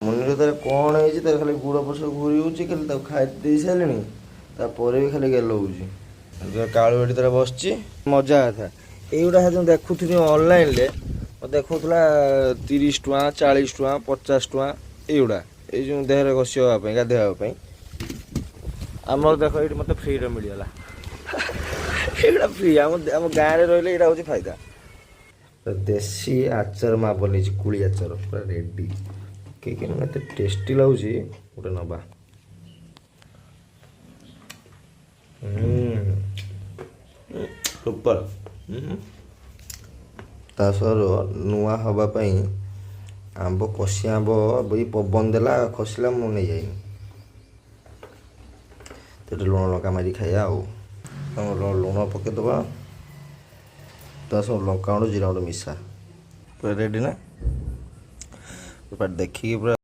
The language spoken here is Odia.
ମୁନିର ତାର କ'ଣ ହେଇଛି, ତାର ଖାଲି ଗୁଡ଼ ପଛ ଘୁରି ହେଉଛି, ଖାଲି ତାକୁ ଖାଇ ଦେଇ ସାରିଲିଣି, ତାପରେ ବି ଖାଲି ଗେଲ ହେଉଛି। କାଳୁ ଏଠି ତାର ବସିଛି, ମଜା କଥା। এইଗୁଡ଼ା ଯେଉଁ ଦେଖୁଥିଲି ଅନଲାଇନ୍ରେ ଦେଖାଉଥିଲା 30 ଟଙ୍କା, 40 ଟଙ୍କା, 50 ଟଙ୍କା, এইଗୁଡ଼ା ଏଇ ଯେଉଁ ଦେହରେ ଘଷିବା ପାଇଁ, ଗାଧୋଇବା ପାଇଁ। ଆମର ଦେଖ ଏଇଠି ମୋତେ ଫ୍ରିରେ ମିଳିଗଲା। ଏଇଗୁଡ଼ା ଫ୍ରି, ଆମ ଗାଁରେ ରହିଲେ ଏଇଟା ହେଉଛି ଫାଇଦା। ଦେଶୀ ଆଚାର ମା ବନେଇଛି, କୁଳି ଆଚାର ପୁରା ରେଡ଼ି। କେମିତି ଏତେ ଟେଷ୍ଟି ଲାଗୁଛି, ଗୋଟେ ନବା। ସୁପର। ତା ସହ ନୂଆ ହେବା ପାଇଁ ଆମ୍ବ, କଷି ଆମ୍ବ ବି ପବନ ଦେଲା, ଖସିଲା, ମୁଁ ନେଇଯାଇନି। ସେଠି ଲୁଣ ଲଙ୍କା ମାରି ଖାଇବା ଆଉ। ଲୁଣ ପକେଇଦେବା, ତା ସହ ଲଙ୍କା ଗୁଣ୍ଡ, ଜିରା ଗୁଣ୍ଡ ମିଶା। ପୁରା ରେଡ଼ି ନା? ଦେଖିକି ପୁରା